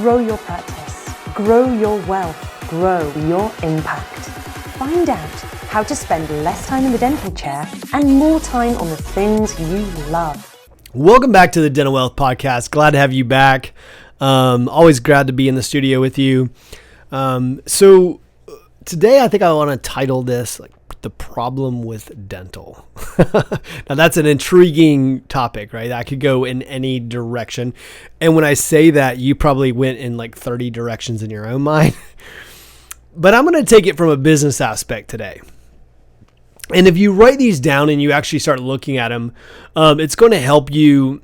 Grow your practice, grow your wealth, grow your impact. Find out how to spend less time in the dental chair and more time on the things you love. Welcome back to the Dental Wealth Podcast. Glad to have you back. Always glad to be in the studio with you. So today I think I want to title this like the problem with dental. Now that's an intriguing topic, right? That could go in any direction. And when I say that, you probably went in like 30 directions in your own mind. But I'm going to take it from a business aspect today. And if you write these down and you actually start looking at them, it's going to help you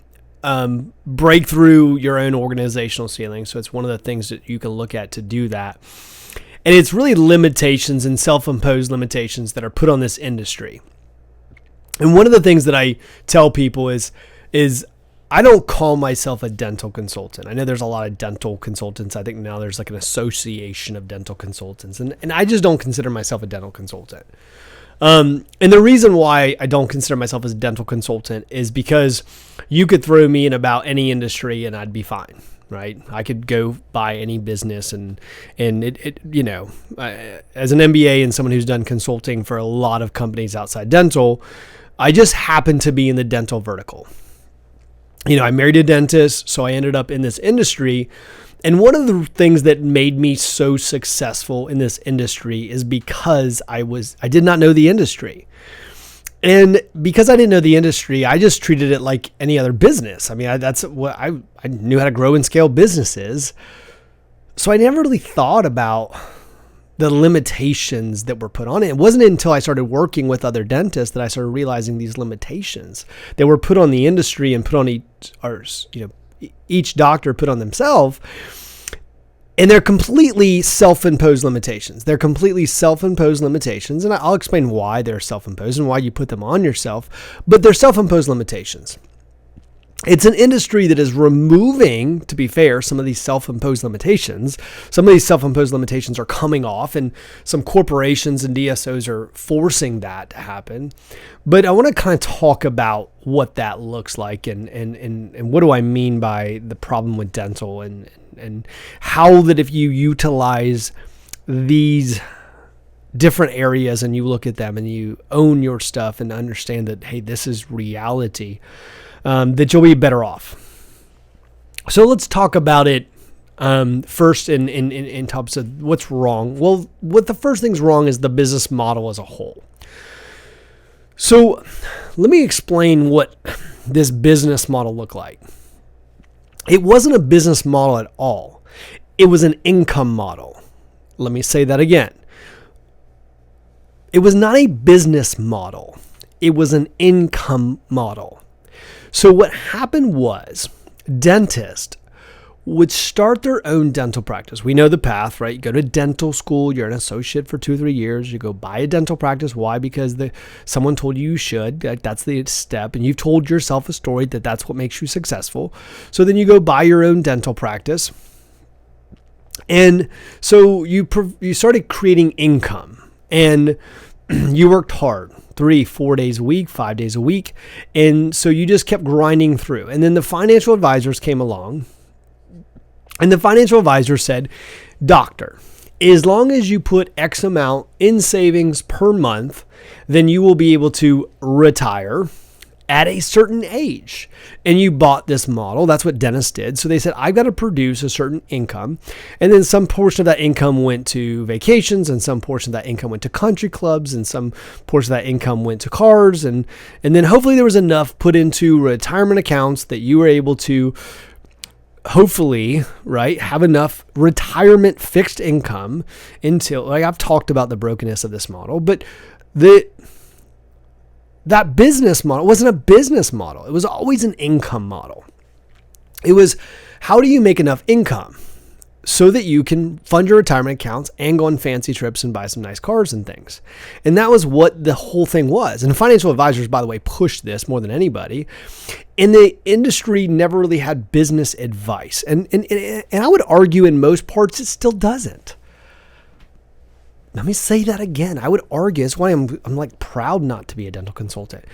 break through your own organizational ceiling. So it's one of the things that you can look at to do that. And it's really limitations and self-imposed limitations that are put on this industry. And one of the things that I tell people is I don't call myself a dental consultant. I know there's a lot of dental consultants. I think now there's like an association of dental consultants. And I just don't consider myself a dental consultant. And the reason why I don't consider myself as a dental consultant is because you could throw me in about any industry and I'd be fine, right? I could go buy any business and it as an MBA and someone who's done consulting for a lot of companies outside dental, I just happen to be in the dental vertical. I married a dentist, so I ended up in this industry. And one of the things that made me so successful in this industry is because I did not know the industry. And because I didn't know the industry, I just treated it like any other business. I mean, that's what I knew how to grow and scale businesses. So I never really thought about the limitations that were put on it. It wasn't until I started working with other dentists that I started realizing these limitations that were put on the industry and put on each doctor put on themselves. And they're completely self-imposed limitations. And I'll explain why they're self-imposed and why you put them on yourself, but they're self-imposed limitations. It's an industry that is removing, to be fair, some of these self-imposed limitations. Some of these self-imposed limitations are coming off, and some corporations and DSOs are forcing that to happen. But I want to kind of talk about what that looks like and what do I mean by the problem with dental and how that if you utilize these different areas and you look at them and you own your stuff and understand that, hey, this is reality, that you'll be better off. So let's talk about it first in terms of what's wrong. Well, what the first thing's wrong is the business model as a whole. So let me explain what this business model looked like. It wasn't a business model at all. It was an income model. Let me say that again. It was not a business model. It was an income model. So what happened was dentists would start their own dental practice. We know the path, right? You go to dental school, you're an associate for 2 or 3 years, you go buy a dental practice. Why? Because someone told you should. That's the step. And you've told yourself a story that that's what makes you successful. So then you go buy your own dental practice. And so you started creating income and you worked hard. 3-4 days a week, 5 days a week. And so you just kept grinding through. And then the financial advisors came along. And the financial advisor said, doctor, as long as you put X amount in savings per month, then you will be able to retire at a certain age. And you bought this model. That's what dentists did. So they said, I've got to produce a certain income. And then some portion of that income went to vacations, and some portion of that income went to country clubs, and some portion of that income went to cars. And then hopefully there was enough put into retirement accounts that you were able to hopefully, right, have enough retirement fixed income until, like I've talked about the brokenness of this model, but that business model wasn't a business model. It was always an income model. It was, how do you make enough income so that you can fund your retirement accounts and go on fancy trips and buy some nice cars and things? And that was what the whole thing was. And financial advisors, by the way, pushed this more than anybody. And the industry never really had business advice. And I would argue in most parts it still doesn't. Let me say that again. I would argue, that's why I'm like proud not to be a dental consultant.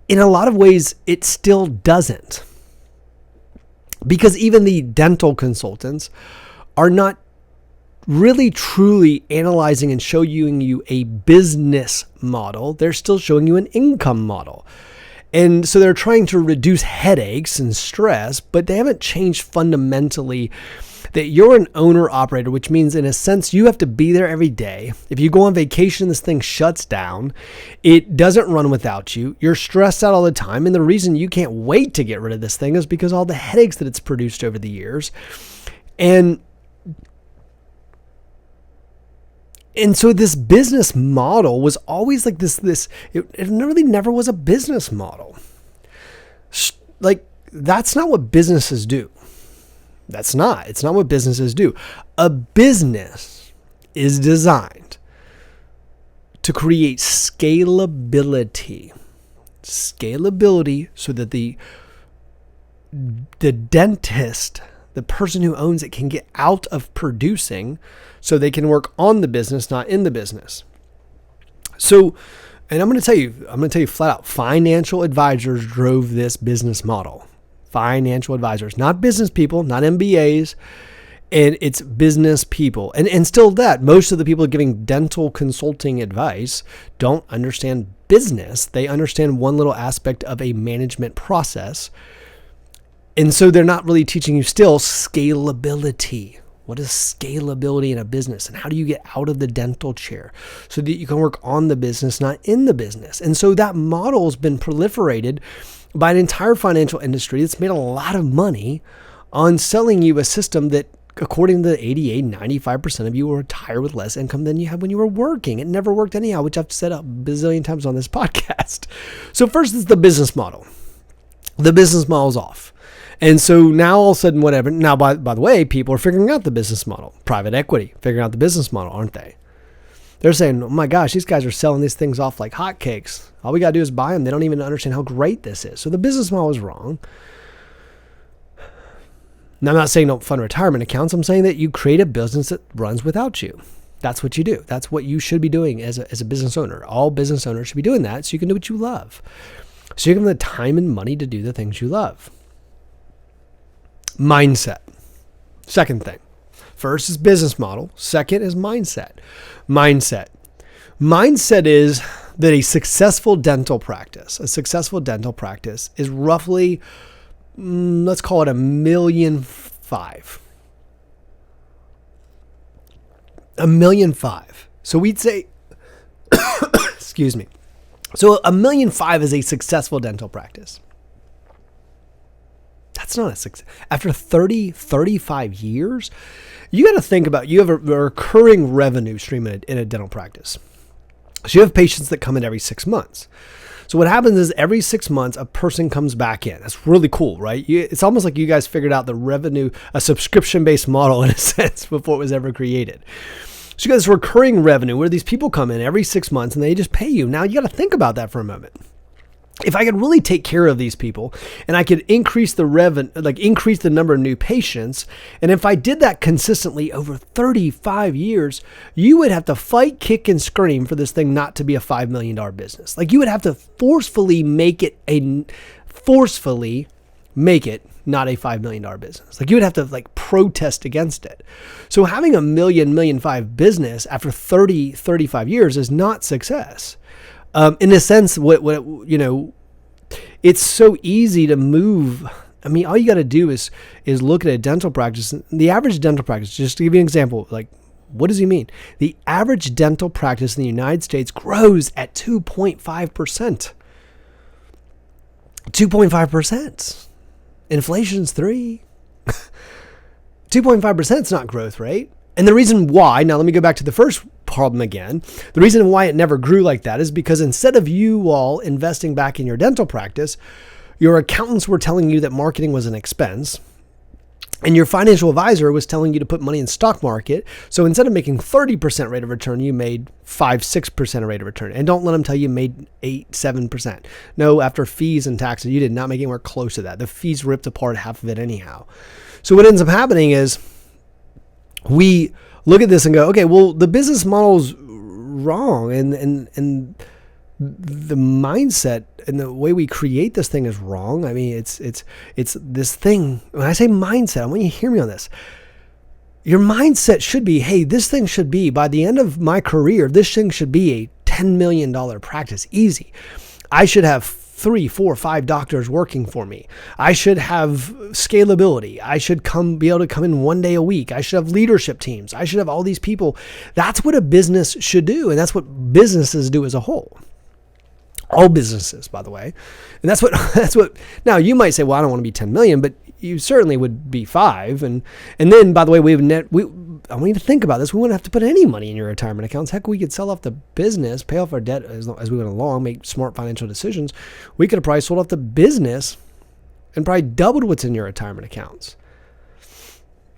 In a lot of ways, it still doesn't. Because even the dental consultants are not really truly analyzing and showing you a business model. They're still showing you an income model. And so they're trying to reduce headaches and stress, but they haven't changed fundamentally that you're an owner operator, which means in a sense you have to be there every day. If you go on vacation, this thing shuts down. It doesn't run without you. You're stressed out all the time. And the reason you can't wait to get rid of this thing is because all the headaches that it's produced over the years. And so this business model was always like it really never was a business model. Like, that's not what businesses do. It's not what businesses do. A business is designed to create scalability. Scalability so that the dentist, the person who owns it, can get out of producing so they can work on the business, not in the business. So, and I'm going to tell you flat out, financial advisors drove this business model. Financial advisors, not business people, not MBAs, and it's business people. And still that, most of the people giving dental consulting advice don't understand business. They understand one little aspect of a management process. And so they're not really teaching you still scalability. What is scalability in a business? And how do you get out of the dental chair so that you can work on the business, not in the business? And so that model has been proliferated by an entire financial industry that's made a lot of money on selling you a system that, according to the 88, 95% of you will retire with less income than you had when you were working. It never worked anyhow, which I've said a bazillion times on this podcast. So first is the business model. The business model is off. And so now all of a sudden, whatever. Now, by the way, people are figuring out the business model. Private equity, figuring out the business model, aren't they? They're saying, oh my gosh, these guys are selling these things off like hotcakes. All we got to do is buy them. They don't even understand how great this is. So the business model is wrong. Now, I'm not saying don't fund retirement accounts. I'm saying that you create a business that runs without you. That's what you do. That's what you should be doing as a business owner. All business owners should be doing that so you can do what you love. So you can have the time and money to do the things you love. Mindset. Second thing. First is business model. Second is mindset. Mindset is that a successful dental practice is roughly, let's call it $1.5 million. $1.5 million. So we'd say, excuse me. So $1.5 million is a successful dental practice. That's not a success. After 30, 35 years, you got to think about, you have a recurring revenue stream in a dental practice. So you have patients that come in every 6 months. So what happens is every 6 months, a person comes back in. That's really cool, right? It's almost like you guys figured out the revenue, a subscription-based model in a sense before it was ever created. So you got this recurring revenue where these people come in every 6 months and they just pay you. Now you got to think about that for a moment. If I could really take care of these people and I could increase the increase the number of new patients, and if I did that consistently over 35 years, you would have to fight, kick, and scream for this thing not to be a $5 million business. Like, you would have to forcefully make it not a $5 million business. Like, you would have to protest against it. So having a $1 million business after 35 years is not success. In a sense, it's so easy to move. I mean, all you got to do is look at a dental practice. The average dental practice, just to give you an example, what does he mean? The average dental practice in the United States grows at 2.5%. 2.5%. Inflation's 3%. 2.5% is not growth rate. And the reason why, now let me go back to the first problem again. The reason why it never grew like that is because instead of you all investing back in your dental practice, your accountants were telling you that marketing was an expense, and your financial advisor was telling you to put money in stock market. So instead of making 30% rate of return, you made 5-6% rate of return. And don't let them tell you made 8-7%. No, after fees and taxes, you did not make anywhere close to that. The fees ripped apart half of it anyhow. So what ends up happening is we look at this and go, okay, well, the business model's wrong, and the mindset and the way we create this thing is wrong. I mean, it's this thing. When I say mindset, I want you to hear me on this. Your mindset should be, hey, this thing should be, by the end of my career, this thing should be a $10 million practice. Easy. I should have 3, 4, 5 doctors working for me. I should have scalability. I should be able to come in 1 day a week. I should have leadership teams. I should have all these people. That's what a business should do. And that's what businesses do as a whole. All businesses, by the way. And that's what, now you might say, well, I don't want to be 10 million, but you certainly would be 5. And then, by the way, I want you to think about this. We wouldn't have to put any money in your retirement accounts. Heck, we could sell off the business, pay off our debt as we went along, make smart financial decisions. We could have probably sold off the business and probably doubled what's in your retirement accounts.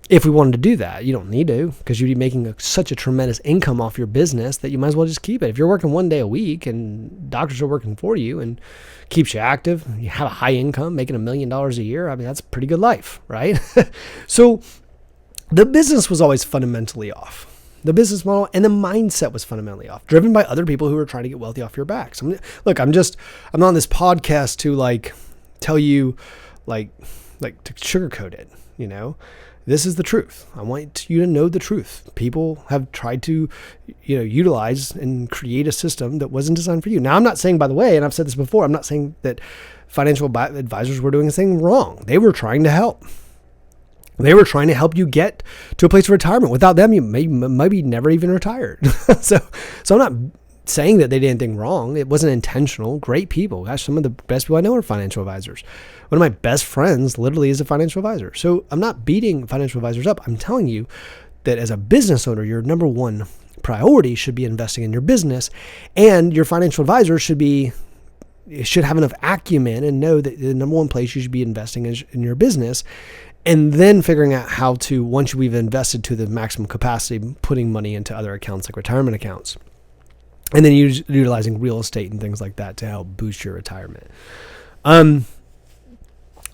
If we wanted to do that, you don't need to, because you'd be making such a tremendous income off your business that you might as well just keep it. If you're working 1 day a week and doctors are working for you and keeps you active, you have a high income, making $1 million a year, I mean, that's a pretty good life, right? So the business was always fundamentally off. The business model and the mindset was fundamentally off, driven by other people who were trying to get wealthy off your back. So look, I'm not on this podcast to tell you to sugarcoat it, you know? This is the truth. I want you to know the truth. People have tried to, utilize and create a system that wasn't designed for you. Now, I'm not saying, by the way, and I've said this before, I'm not saying that financial advisors were doing anything wrong. They were trying to help. They were trying to help you get to a place of retirement. Without them, you maybe never even retired. So I'm not saying that they did anything wrong. It wasn't intentional. Great people. Gosh, some of the best people I know are financial advisors. One of my best friends literally is a financial advisor. So I'm not beating financial advisors up. I'm telling you that as a business owner, your number one priority should be investing in your business, and your financial advisor should have enough acumen and know that the number one place you should be investing is in your business, and then figuring out how to, once we've invested to the maximum capacity, putting money into other accounts like retirement accounts. And then utilizing real estate and things like that to help boost your retirement.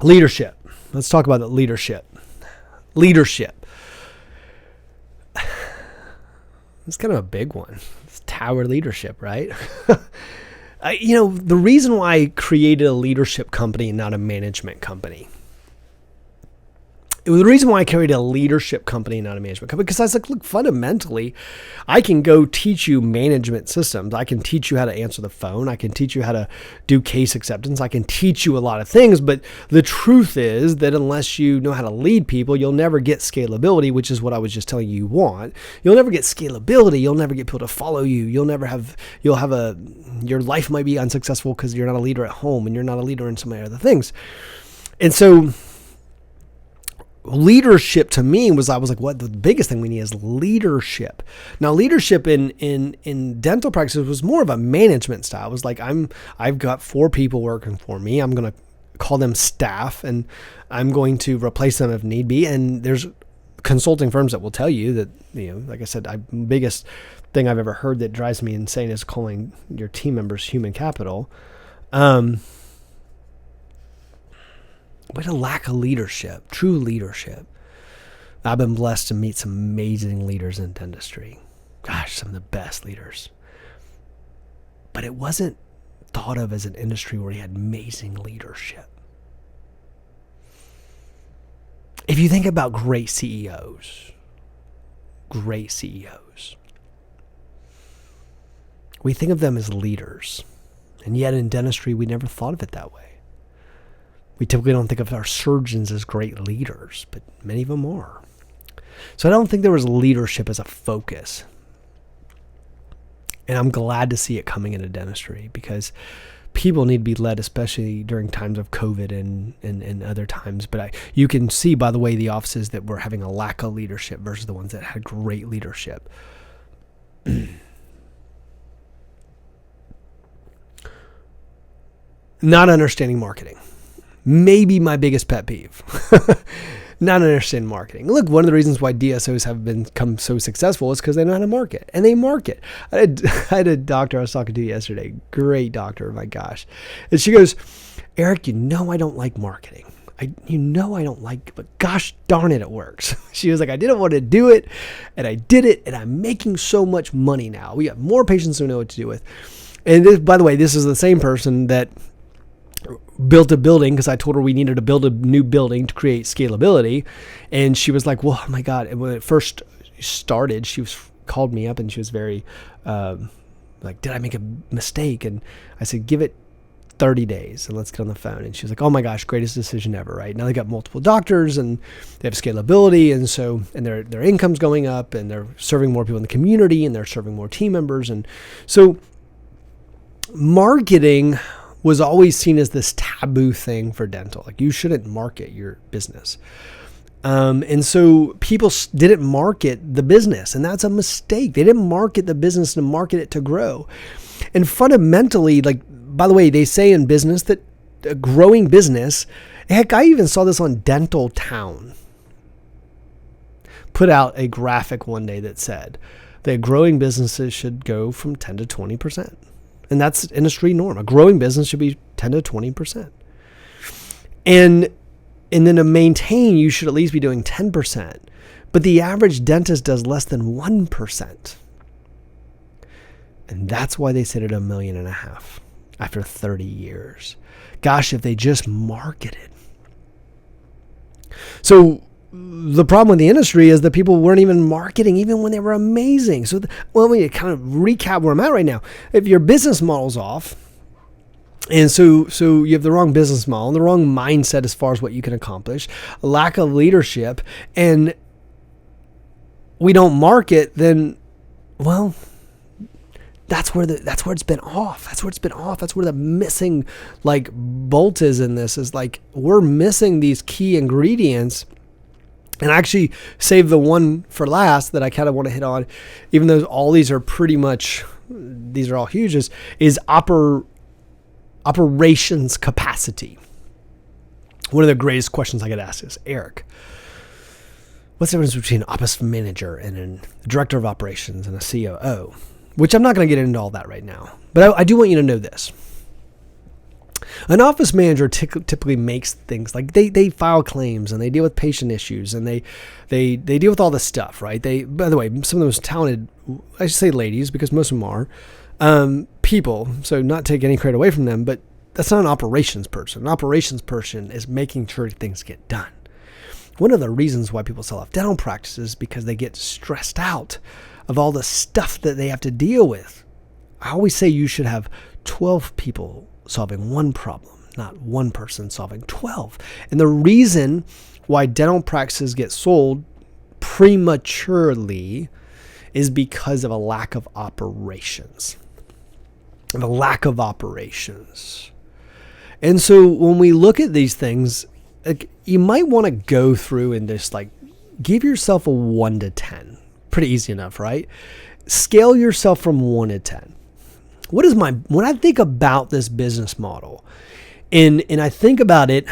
Leadership. Let's talk about the leadership. Leadership. It's kind of a big one. It's tower leadership, right? The reason why I created a leadership company and not a management company. It was the reason why I created a leadership company, not a management company, because I was like, look, fundamentally, I can go teach you management systems. I can teach you how to answer the phone. I can teach you how to do case acceptance. I can teach you a lot of things. But the truth is that unless you know how to lead people, you'll never get scalability, which is what I was just telling you want. You'll never get scalability. You'll never get people to follow you. Your life might be unsuccessful because you're not a leader at home and you're not a leader in so many other things. And so leadership to me I was like, what the biggest thing we need is leadership. Now, leadership in dental practices was more of a management style. It was like, I've got 4 people working for me. I'm going to call them staff, and I'm going to replace them if need be. And there's consulting firms that will tell you that, like I said, biggest thing I've ever heard that drives me insane is calling your team members human capital. But a lack of leadership, true leadership. I've been blessed to meet some amazing leaders in dentistry. Gosh, some of the best leaders. But it wasn't thought of as an industry where you had amazing leadership. If you think about great CEOs, we think of them as leaders. And yet in dentistry, we never thought of it that way. We typically don't think of our surgeons as great leaders, but many of them are. So I don't think there was leadership as a focus. And I'm glad to see it coming into dentistry, because people need to be led, especially during times of COVID and other times. But you can see by the way the offices that were having a lack of leadership versus the ones that had great leadership. Not understanding marketing. Maybe my biggest pet peeve. Not understanding marketing. Look, one of the reasons why DSOs have become so successful is because they know how to market. And they market. I had a doctor I was talking to yesterday. Great doctor, my gosh. And she goes, Eric, I don't like marketing. I don't like, but gosh darn it works. She was like, I didn't want to do it, and I did it, and I'm making so much money now. We have more patients who know what to do with. And this, by the way, this is the same person that built a building because I told her we needed to build a new building to create scalability. And she was like, well, oh my God. And when it first started, called me up and she was very like, did I make a mistake? And I said, give it 30 days and let's get on the phone. And she was like, oh my gosh, greatest decision ever, right? Now they got multiple doctors and they have scalability. And their income's going up and they're serving more people in the community and they're serving more team members. And so marketing was always seen as this taboo thing for dental. Like you shouldn't market your business. And so people didn't market the business, and that's a mistake. They didn't market the business to market it to grow. And fundamentally, like, by the way, they say in business that a growing business, heck, I even saw this on Dental Town, put out a graphic one day that said that growing businesses should go from 10 to 20%. And that's industry norm. A growing business should be 10 to 20%. And then to maintain, you should at least be doing 10%. But the average dentist does less than 1%. And that's why they sit at $1.5 million after 30 years. Gosh, if they just marketed. So the problem with the industry is that people weren't even marketing even when they were amazing. So, let me kind of recap where I'm at right now. If your business model's off, and so you have the wrong business model, the wrong mindset as far as what you can accomplish, a lack of leadership, and we don't market, then, well, that's where it's been off. That's where the missing like bolt is in this, is like we're missing these key ingredients. And I actually saved the one for last that I kind of want to hit on, even though all these are pretty much, these are all huge, is operations capacity. One of the greatest questions I get asked is, Eric, what's the difference between an office manager and a director of operations and a COO? Which I'm not going to get into all that right now. But I do want you to know this. An office manager typically makes things like they file claims and they deal with patient issues and they deal with all this stuff, right? By the way, some of the most talented, I should say ladies, because most of them are, people, so not take any credit away from them, but that's not an operations person. An operations person is making sure things get done. One of the reasons why people sell off dental practices is because they get stressed out of all the stuff that they have to deal with. I always say you should have 12 people solving one problem, not one person solving 12. And the reason why dental practices get sold prematurely is because of a lack of operations. And so when we look at these things, like, you might want to go through and just like give yourself a 1 to 10. Pretty easy enough, right? Scale yourself from 1 to 10. When I think about this business model and I think about it,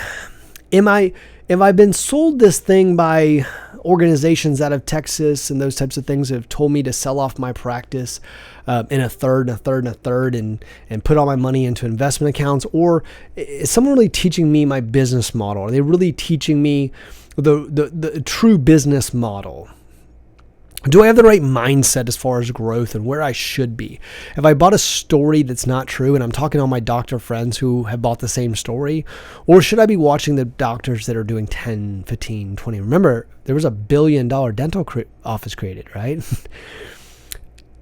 have I been sold this thing by organizations out of Texas and those types of things that have told me to sell off my practice in a third and put all my money into investment accounts? Or is someone really teaching me my business model? Are they really teaching me the true business model? Do I have the right mindset as far as growth and where I should be? Have I bought a story that's not true and I'm talking to all my doctor friends who have bought the same story? Or should I be watching the doctors that are doing 10, 15, 20? Remember, there was $1 billion dental office created, right?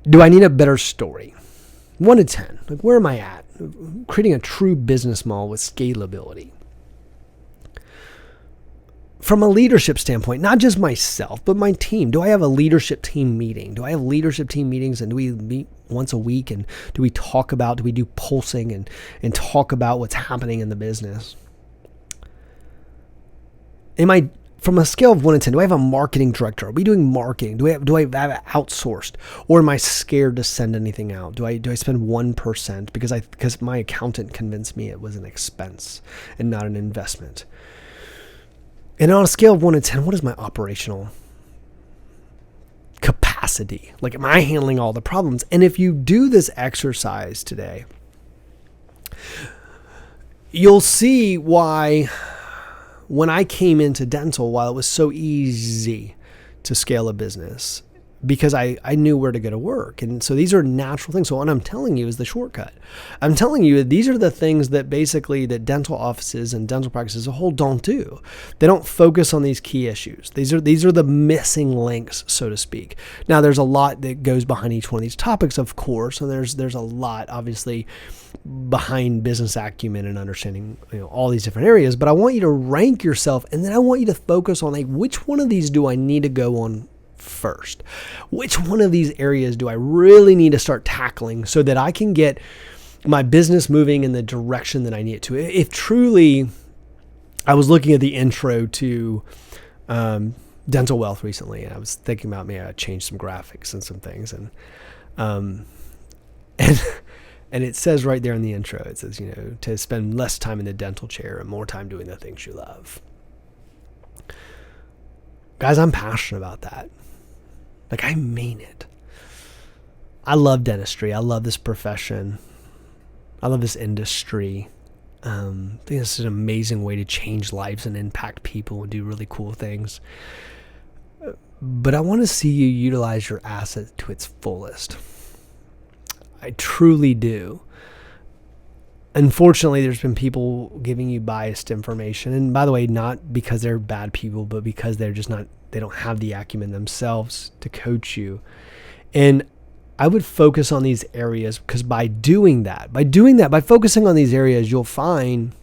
Do I need a better story? 1 to 10. Like, where am I at? Creating a true business model with scalability. From a leadership standpoint, not just myself, but my team. Do I have a leadership team meeting? Do I have leadership team meetings, and do we meet once a week, and do we do pulsing and talk about what's happening in the business? From a scale of 1 to 10, do I have a marketing director? Are we doing marketing? Do I have it outsourced? Or am I scared to send anything out? Do I spend 1% because my accountant convinced me it was an expense and not an investment? And on a scale of 1 to 10, what is my operational capacity? Like, am I handling all the problems? And if you do this exercise today, you'll see why when I came into dental, while it was so easy to scale a business, because I knew where to go to work. And so these are natural things. So what I'm telling you is the shortcut. I'm telling you these are the things that basically that dental offices and dental practices as a whole don't do. They don't focus on these key issues. These are the missing links, so to speak. Now there's a lot that goes behind each one of these topics, of course, and there's a lot obviously behind business acumen and understanding, all these different areas. But I want you to rank yourself, and then I want you to focus on which one of these do I need to go on first? Which one of these areas do I really need to start tackling so that I can get my business moving in the direction that I need it to? If truly, I was looking at the intro to Dental Wealth recently, and I was thinking about maybe I change some graphics and some things, and it says right there in the intro, it says, to spend less time in the dental chair and more time doing the things you love. Guys, I'm passionate about that. I mean it. I love dentistry. I love this profession. I love this industry. I think this is an amazing way to change lives and impact people and do really cool things. But I want to see you utilize your asset to its fullest. I truly do. Unfortunately, there's been people giving you biased information. And by the way, not because they're bad people, but because they're just not, they don't have the acumen themselves to coach you. And I would focus on these areas, because by focusing on these areas, you'll find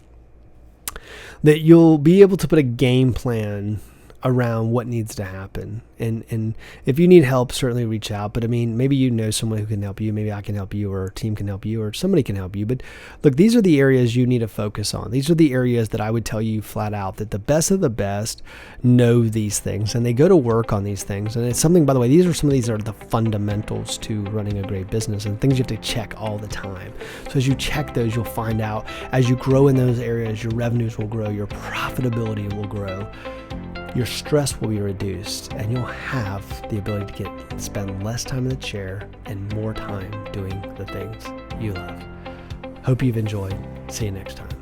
that you'll be able to put a game plan around what needs to happen. And if you need help, certainly reach out. But maybe someone who can help you. Maybe I can help you, or a team can help you, or somebody can help you. But look, these are the areas you need to focus on. These are the areas that I would tell you flat out that the best of the best know these things, and they go to work on these things. And it's something, by the way, these are the fundamentals to running a great business, and things you have to check all the time. So as you check those, you'll find out as you grow in those areas, your revenues will grow, your profitability will grow, your stress will be reduced, and you'll have the ability to spend less time in the chair and more time doing the things you love. Hope you've enjoyed. See you next time.